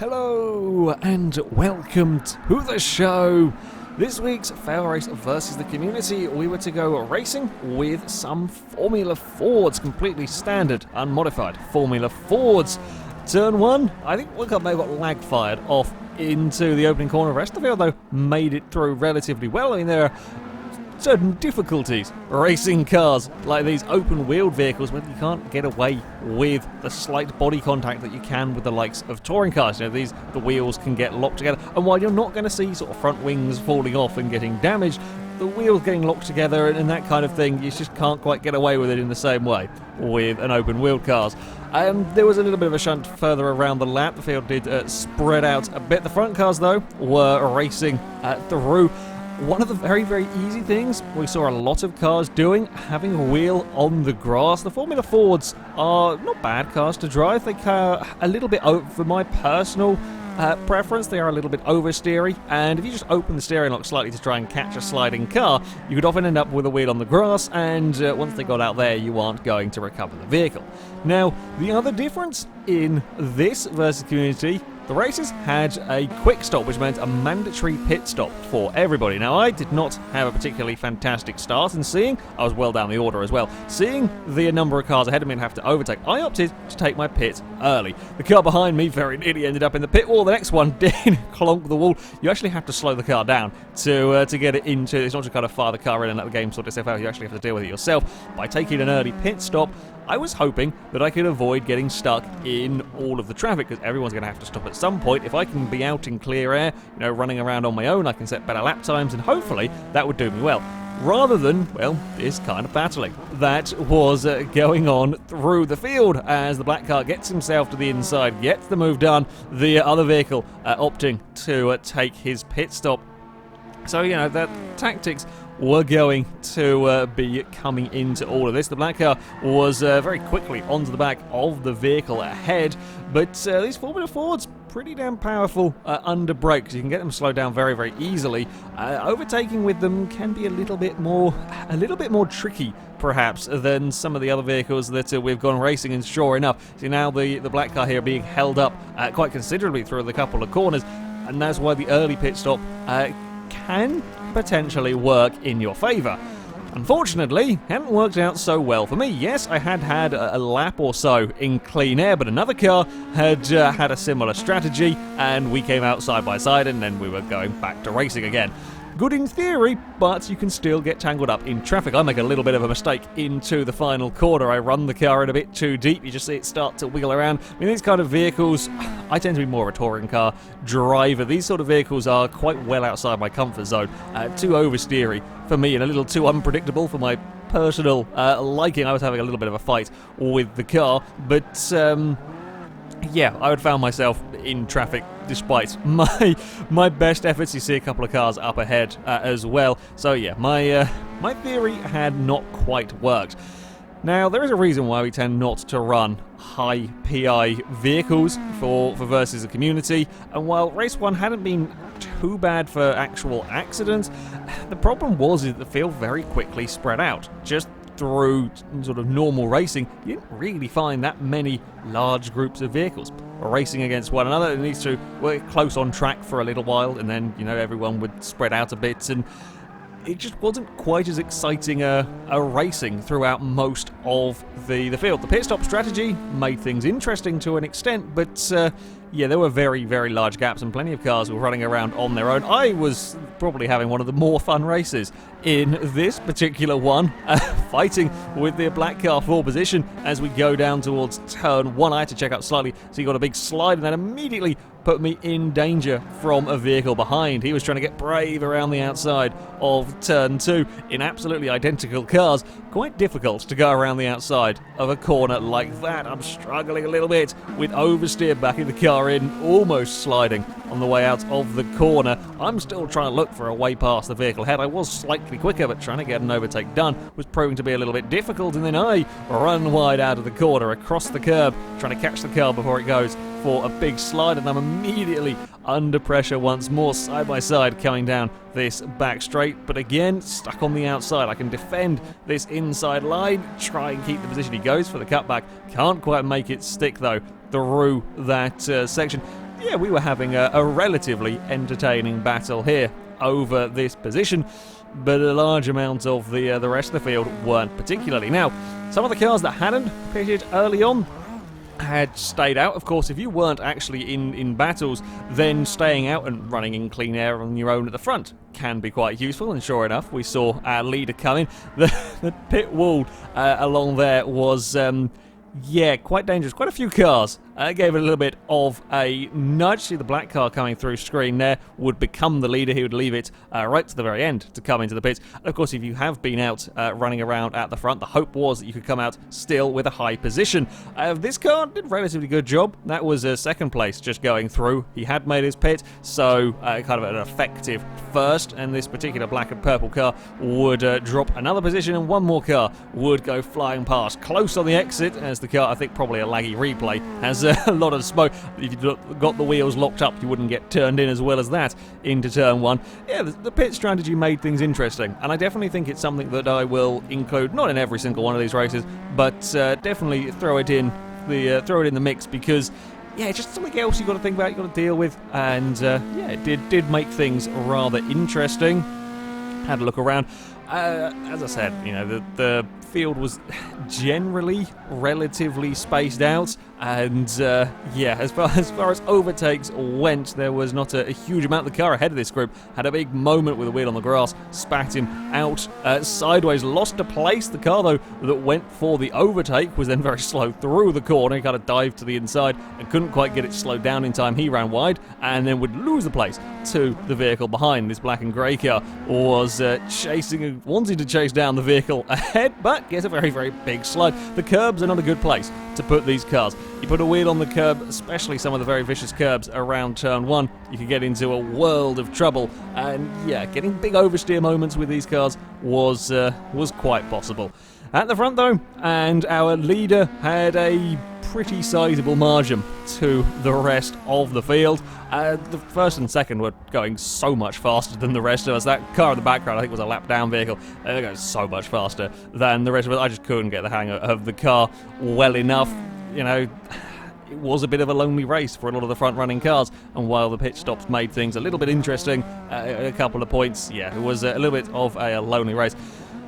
Hello and welcome to the show. This week's FailRace versus the community, we were to go racing with some Formula Fords, completely standard, unmodified Formula Fords. Turn 1, I think one car may have got lag fired off into the opening corner. The rest of the field, though, made it through relatively well. I mean, there are certain difficulties racing cars like these open-wheeled vehicles when you can't get away with the slight body contact that you can with the likes of touring cars. You know, the wheels can get locked together, and while you're not going to see sort of front wings falling off and getting damaged, the wheels getting locked together and that kind of thing, you just can't quite get away with it in the same way with an open-wheeled cars. There was a little bit of a shunt further around the lap. The field did spread out a bit. The front cars, though, were racing through. One of the very, very easy things we saw a lot of cars doing, having a wheel on the grass. The Formula Fords are not bad cars to drive. They are a little bit, for my personal preference, they are a little bit oversteery, and if you just open the steering lock slightly to try and catch a sliding car, you could often end up with a wheel on the grass, and once they got out there, you aren't going to recover the vehicle. Now, the other difference in this versus community, the races had a quick stop, which meant a mandatory pit stop for everybody. Now, I did not have a particularly fantastic start, and I was well down the order as well, seeing the number of cars ahead of me and have to overtake, I opted to take my pit early. The car behind me very nearly ended up in the pit wall. The next one did clonk the wall. You actually have to slow the car down to get it into, it's not just kind of fire the car in and let the game sort itself out, you actually have to deal with it yourself. By taking an early pit stop, I was hoping that I could avoid getting stuck in all of the traffic, because everyone's going to have to stop at some point. If I can be out in clear air, running around on my own, I can set better lap times, and hopefully that would do me well. Rather than, well, this kind of battling that was going on through the field as the black car gets himself to the inside, gets the move done, the other vehicle opting to take his pit stop. So, the tactics were going to be coming into all of this. The black car was very quickly onto the back of the vehicle ahead, but these Formula Fords, pretty damn powerful under brakes. You can get them slowed down very, very easily. Overtaking with them can be a little bit more tricky, perhaps, than some of the other vehicles that we've gone racing. And sure enough, see now the black car here being held up quite considerably through the couple of corners, and that's why the early pit stop can potentially work in your favour. Unfortunately, hadn't worked out so well for me. Yes, I had a lap or so in clean air, but another car had had a similar strategy, and we came out side by side, and then we were going back to racing again. Good in theory, but you can still get tangled up in traffic. I make a little bit of a mistake into the final corner. I run the car in a bit too deep. You just see it start to wiggle around. I mean, these kind of vehicles, I tend to be more of a touring car driver. These sort of vehicles are quite well outside my comfort zone. Too oversteery for me and a little too unpredictable for my personal liking. I was having a little bit of a fight with the car, but yeah, I had found myself in traffic despite my best efforts. You see a couple of cars up ahead as well. So yeah, my theory had not quite worked. Now, there is a reason why we tend not to run high PI vehicles for versus the community, and while Race 1 hadn't been too bad for actual accidents, the problem was that the field very quickly spread out. Just through sort of normal racing, you didn't really find that many large groups of vehicles racing against one another. It needs to work close on track for a little while, and then everyone would spread out a bit, and it just wasn't quite as exciting a racing throughout most of the field. The pit stop strategy made things interesting to an extent, but yeah, there were very, very large gaps and plenty of cars were running around on their own. I was probably having one of the more fun races in this particular one, fighting with the black car for position as we go down towards turn 1. I had to check out slightly, so you got a big slide, and that immediately put me in danger from a vehicle behind. He was trying to get brave around the outside of turn 2 in absolutely identical cars. Quite difficult to go around the outside of a corner like that. I'm struggling a little bit with oversteer backing the car in, almost sliding on the way out of the corner. I'm still trying to look for a way past the vehicle ahead. I was slightly quicker, but trying to get an overtake done was proving to be a little bit difficult, and then I run wide out of the corner across the curb, trying to catch the car before it goes for a big slide, and I'm immediately under pressure once more, side by side, coming down this back straight, but again, stuck on the outside. I can defend this inside line, try and keep the position. He goes for the cutback, can't quite make it stick though through that section. yeah, we were having a relatively entertaining battle here over this position, but a large amount of the rest of the field weren't particularly. Now, some of the cars that hadn't pitted early on had stayed out. Of course, if you weren't actually in battles, then staying out and running in clean air on your own at the front can be quite useful, and sure enough, we saw our leader coming. The pit wall along there was yeah, quite dangerous. Quite a few cars. Gave it a little bit of a nudge. See the black car coming through screen there would become the leader. He would leave it right to the very end to come into the pits. And of course, if you have been out running around at the front, the hope was that you could come out still with a high position. This car did a relatively good job. That was second place just going through. He had made his pit, so kind of an effective first. And this particular black and purple car would drop another position, and one more car would go flying past. Close on the exit, as the car, I think probably a laggy replay, has a lot of smoke. If you got the wheels locked up, you wouldn't get turned in as well as that into turn one. Yeah, the pit strategy made things interesting, and I definitely think it's something that I will include, not in every single one of these races, but definitely throw it in the mix, because yeah, it's just something else you've got to think about, you've got to deal with, and yeah, it did make things rather interesting. Had a look around. As I said, you know, the field was generally relatively spaced out, and yeah, as far as overtakes went, there was not a huge amount. The car ahead of this group had a big moment with a wheel on the grass, spat him out sideways, lost a place. The car, though, that went for the overtake was then very slow through the corner. He kind of dived to the inside and couldn't quite get it slowed down in time. He ran wide and then would lose the place to the vehicle behind. This black and grey car was wanting to chase down the vehicle ahead, but gets a very, very big slide. The curbs are not a good place to put these cars. You put a wheel on the curb, especially some of the very vicious curbs around turn one, you can get into a world of trouble. And yeah, getting big oversteer moments with these cars was quite possible. At the front though, and our leader had a pretty sizable margin to the rest of the field. The first and second were going so much faster than the rest of us. That car in the background, I think, was a lap-down vehicle. They're going so much faster than the rest of us. I just couldn't get the hang of the car well enough. You know, it was a bit of a lonely race for a lot of the front-running cars, and while the pit stops made things a little bit interesting, a couple of points, yeah, it was a little bit of a lonely race.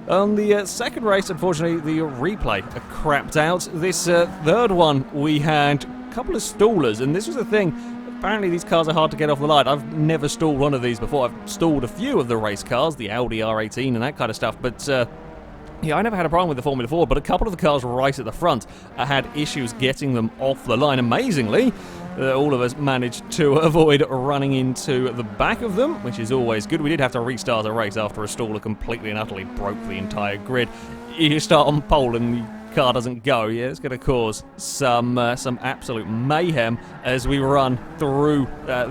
On the second race, unfortunately, the replay crapped out. This third one, we had a couple of stallers, and this was the thing. Apparently these cars are hard to get off the line. I've never stalled one of these before. I've stalled a few of the race cars, the Audi R18 and that kind of stuff, but yeah, I never had a problem with the Formula 4, but a couple of the cars right at the front had issues getting them off the line. Amazingly, all of us managed to avoid running into the back of them, which is always good. We did have to restart a race after a staller completely and utterly broke the entire grid. You start on pole and the car doesn't go, yeah, it's going to cause some absolute mayhem as we run through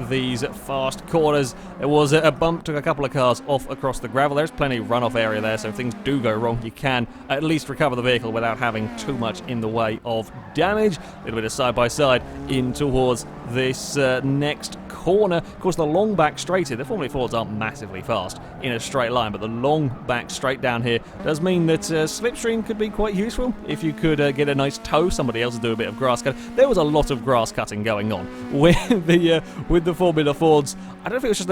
these fast corners. There was a bump, took a couple of cars off across the gravel. There's plenty of runoff area there, so if things do go wrong, you can at least recover the vehicle without having too much in the way of damage. A little bit of side-by-side in towards this next corner. Of course, the long back straight here, the Formula 4s aren't massively fast in a straight line, but the long back straight down here does mean that slipstream could be quite useful if you could get a nice toe. Somebody else would do a bit of grass cutting. There was a lot of grass cutting going on with the Formula 4s. I don't know if it was just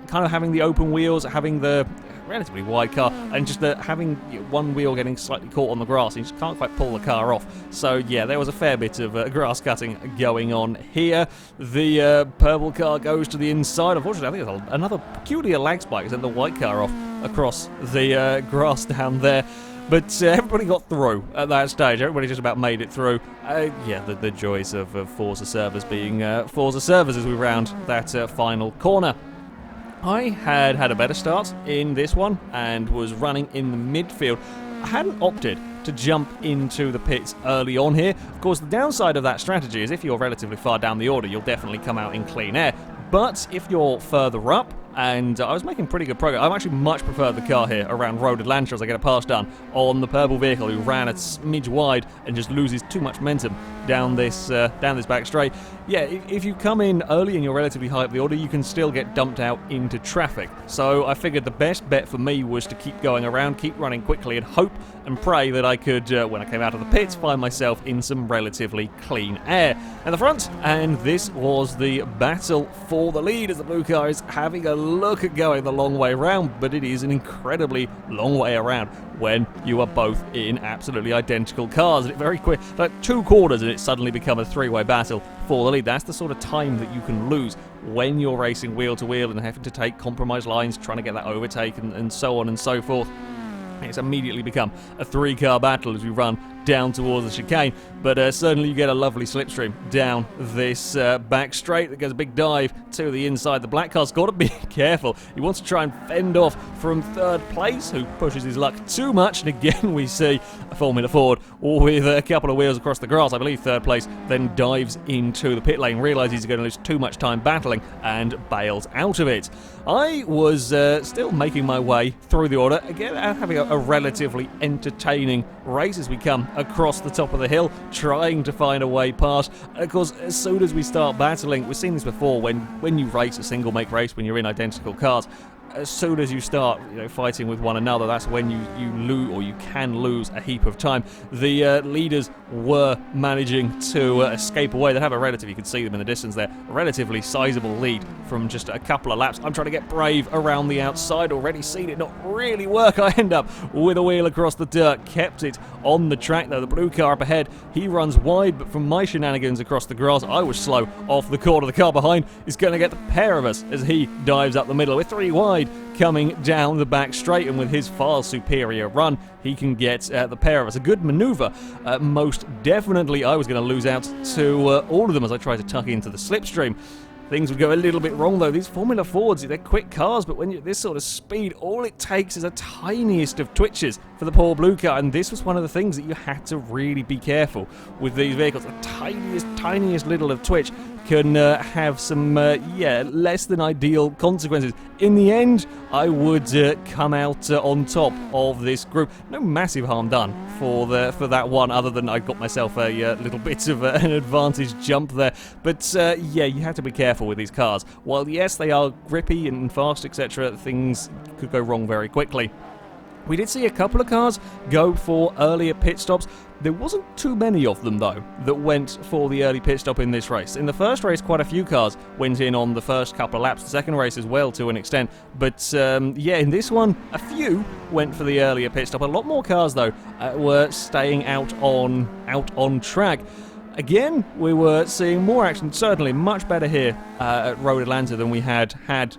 kind of having the open wheels, having the relatively wide car, and just having one wheel getting slightly caught on the grass. You just can't quite pull the car off. So yeah, there was a fair bit of grass cutting going on here. The purple car goes to the inside. Unfortunately, I think it's another peculiar lag spike. Sent the white car off across the grass down there. But everybody got through at that stage. Everybody just about made it through. Yeah, the joys of Forza servers being Forza servers as we round that final corner. I had a better start in this one and was running in the midfield. I hadn't opted to jump into the pits early on here. Of course, the downside of that strategy is if you're relatively far down the order, you'll definitely come out in clean air. But if you're further up and I was making pretty good progress. I actually much prefer the car here around Road Atlanta as I get a pass done on the purple vehicle who ran a smidge wide and just loses too much momentum down this back straight. Yeah, if you come in early and you're relatively high up the order, you can still get dumped out into traffic. So I figured the best bet for me was to keep going around, keep running quickly, and hope and pray that I could, when I came out of the pits, find myself in some relatively clean air at the front. And this was the battle for the lead as the blue car is having a look at going the long way around, but it is an incredibly long way around when you are both in absolutely identical cars. And it very quick, like 2 quarters, and it's suddenly become a 3-way battle for the lead. That's the sort of time that you can lose when you're racing wheel to wheel and having to take compromise lines, trying to get that overtake and so on and so forth. It's immediately become a 3-car battle as we run down towards the chicane, but certainly you get a lovely slipstream down this back straight that goes a big dive to the inside. The black car's got to be careful. He wants to try and fend off from 3rd place, who pushes his luck too much, and again we see a Formula Ford with a couple of wheels across the grass. I believe 3rd place then dives into the pit lane, realises he's going to lose too much time battling, and bails out of it. I was still making my way through the order, again having a relatively entertaining race as we come across the top of the hill, trying to find a way past. And of course, as soon as we start battling, we've seen this before when you race a single make race, when you're in identical cars, as soon as you start fighting with one another, that's when you lose, or you can lose, a heap of time. The leaders were managing to escape away. They have a relative, you can see them in the distance there, a relatively sizable lead from just a couple of laps. I'm trying to get brave around the outside, already seen it not really work. I end up with a wheel across the dirt, kept it on the track though. The blue car up ahead, he runs wide, but from my shenanigans across the grass, I was slow off the corner. The car behind is going to get the pair of us as he dives up the middle. We're 3 wide coming down the back straight, and with his far superior run, he can get the pair of us. A good manoeuvre. Most definitely I was going to lose out to all of them as I tried to tuck into the slipstream. Things would go a little bit wrong though. These Formula Fords, they're quick cars, but when you're at this sort of speed, all it takes is a tiniest of twitches for the poor blue car, and this was one of the things that you had to really be careful with these vehicles. The tiniest little of twitch can have some, less than ideal consequences. In the end, I would come out on top of this group. No massive harm done for that one, other than I got myself a little bit of an advantage jump there. But you have to be careful with these cars. While yes, they are grippy and fast, etc., things could go wrong very quickly. We did see a couple of cars go for earlier pit stops. There wasn't too many of them, though, that went for the early pit stop in this race. In the first race, quite a few cars went in on the first couple of laps. The second race as well, to an extent. But, in this one, a few went for the earlier pit stop. A lot more cars, though, were staying out on track. Again, we were seeing more action, certainly much better here at Road Atlanta than we had at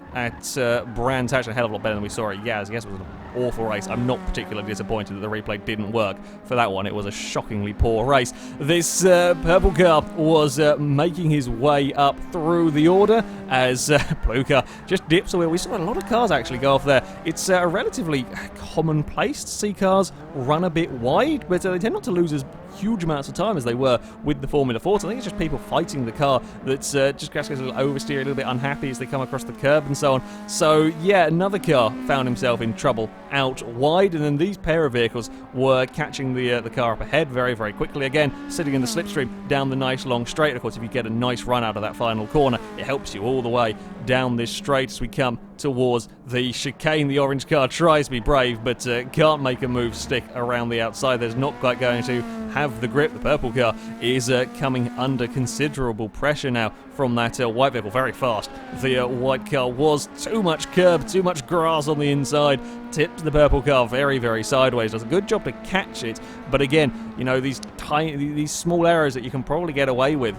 Brands. Actually, a hell of a lot better than we saw at Yaz. Yes, it was an awful race. I'm not particularly disappointed that the replay didn't work for that one. It was a shockingly poor race. This purple car was making his way up through the order as blue car just dips away. We saw a lot of cars actually go off there. It's a relatively commonplace to see cars run a bit wide, but they tend not to lose as huge amounts of time as they were with the Formula Fords. I think it's just people fighting the car that's just gets a little oversteer, a little bit unhappy as they come across the curb and so on. So yeah, another car found himself in trouble out wide, and then these pair of vehicles were catching the car up ahead very, very quickly. Again, sitting in the slipstream down the nice long straight. Of course, if you get a nice run out of that final corner, it helps you all the way down this straight as we come towards the chicane. The orange car tries to be brave, but can't make a move stick around the outside. There's not quite going to have the grip. The purple car is coming under considerable pressure now from that white vehicle. Very fast. The white car was too much curb, too much grass on the inside. Tipped the purple car very, very sideways. Does a good job to catch it, but again, these small errors that you can probably get away with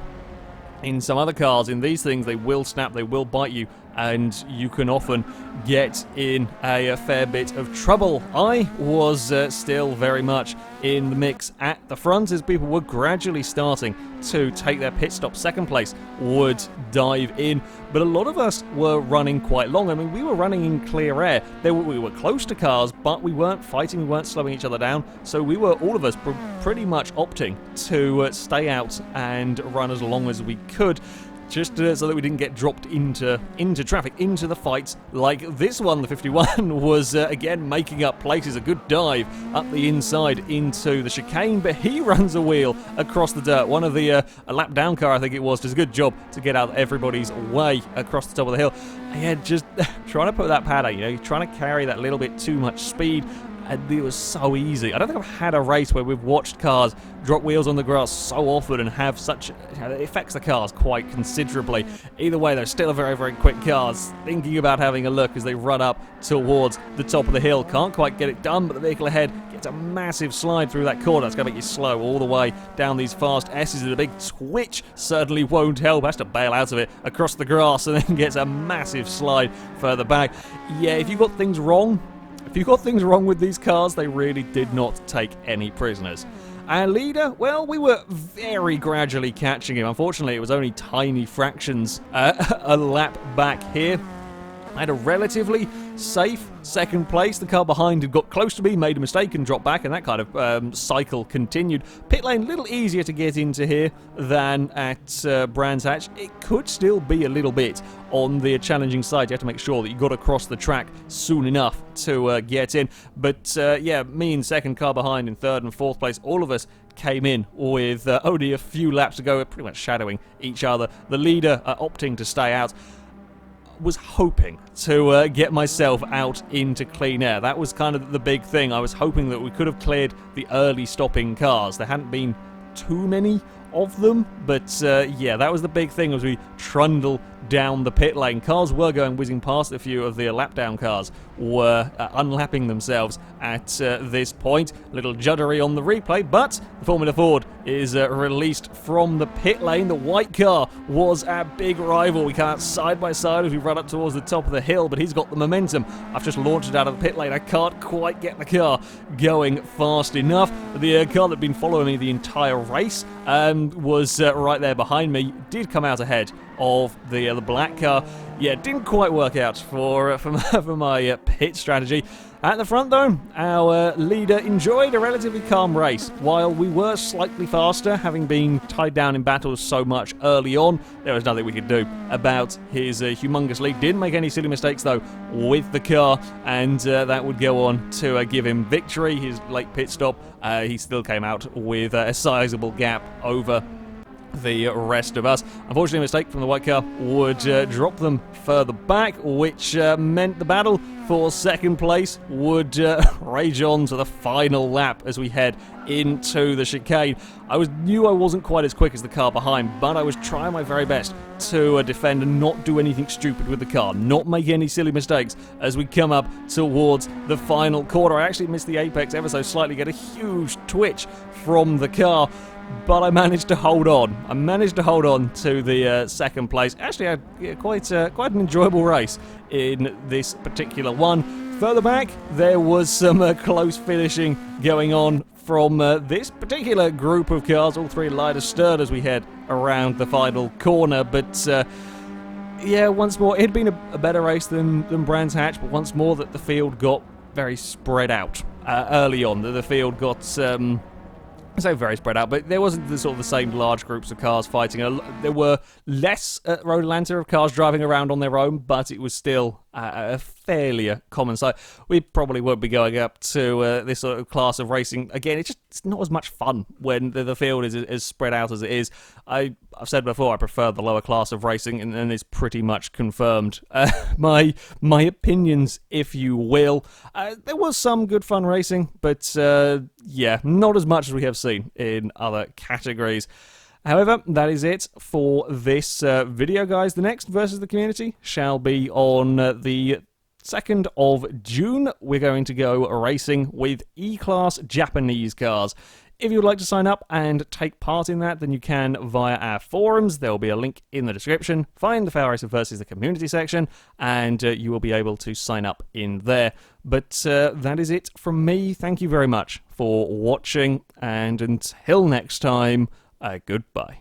in some other cars, in these things, they will snap, they will bite you, and you can often get in a fair bit of trouble. I was still very much in the mix at the front as people were gradually starting to take their pit stop. Second place would dive in, but a lot of us were running quite long. I mean, we were running in clear air. We were close to cars, but we weren't fighting, we weren't slowing each other down, so we were, all of us, pretty much opting to stay out and run as long as we could. just so that we didn't get dropped into traffic, into the fights like this one. The 51 was, again, making up places, a good dive up the inside into the chicane, but he runs a wheel across the dirt. One of the, a lap down car, I think it was, does a good job to get out of everybody's way across the top of the hill. Yeah, just trying to put that pad out, you're trying to carry that little bit too much speed. And it was so easy. I don't think I've had a race where we've watched cars drop wheels on the grass so often and have such... it affects the cars quite considerably. Either way, they're still very, very quick cars. Thinking about having a look as they run up towards the top of the hill. Can't quite get it done, but the vehicle ahead gets a massive slide through that corner. It's going to make you slow all the way down these fast S's. And a big twitch certainly won't help. Has to bail out of it across the grass and then gets a massive slide further back. Yeah, if you got things wrong... If you got things wrong with these cars, they really did not take any prisoners. Our leader, well, we were very gradually catching him. Unfortunately, it was only tiny fractions a lap back here. I had a relatively safe second place. The car behind had got close to me, made a mistake and dropped back, and that kind of cycle continued. Pit lane a little easier to get into here than at Brands Hatch. It could still be a little bit on the challenging side. You have to make sure that you got across the track soon enough to get in. But yeah, me in second, car behind in third and fourth place, all of us came in with only a few laps to go, pretty much shadowing each other. The leader opting to stay out. Was hoping to get myself out into clean air. That was kind of the big thing. I was hoping that we could have cleared the early stopping cars. There hadn't been too many of them, but yeah, that was the big thing as we trundle down the pit lane. Cars were going whizzing past. A few of the lap down cars were unlapping themselves at this point. A little juddery on the replay, but the Formula Ford is released from the pit lane. The white car was our big rival. We come out side by side as we run up towards the top of the hill, but he's got the momentum. I've just launched it out of the pit lane. I can't quite get the car going fast enough. The car that had been following me the entire race was right there behind me. Did come out ahead of the black car. Yeah, it didn't quite work out for my pit strategy. At the front, though, our leader enjoyed a relatively calm race. While we were slightly faster, having been tied down in battles so much early on, there was nothing we could do about his humongous lead. Didn't make any silly mistakes, though, with the car, and that would go on to give him victory. His late pit stop, he still came out with a sizable gap over the rest of us. Unfortunately, a mistake from the white car would drop them further back, which meant the battle for second place would rage on to the final lap as we head into the chicane. I knew I wasn't quite as quick as the car behind, but I was trying my very best to defend and not do anything stupid with the car, not make any silly mistakes as we come up towards the final corner. I actually missed the apex ever so slightly, get a huge twitch from the car, but I managed to hold on. I managed to hold on to the second place. Actually, I had quite an enjoyable race in this particular one. Further back, there was some close finishing going on from this particular group of cars. All three light astern as we head around the final corner. But yeah, once more, it had been a better race than Brands Hatch, but once more that the field got very spread out early on. The field got... so very spread out, but there wasn't the same large groups of cars fighting. There were less at Road Atlanta of cars driving around on their own, but it was still a fairly common sight. We probably won't be going up to this sort of class of racing again. It's not as much fun when the field is as spread out as it is. I've said before, I prefer the lower class of racing, and it's pretty much confirmed. My opinions, if you will. There was some good fun racing, but yeah, not as much as we have seen in other categories. However, that is it for this video, guys. The next Versus the Community shall be on the 2nd of June. We're going to go racing with E-Class Japanese cars. If you would like to sign up and take part in that, then you can via our forums. There will be a link in the description. Find the FailRace Versus the Community section, and you will be able to sign up in there. But that is it from me. Thank you very much for watching, and until next time, goodbye.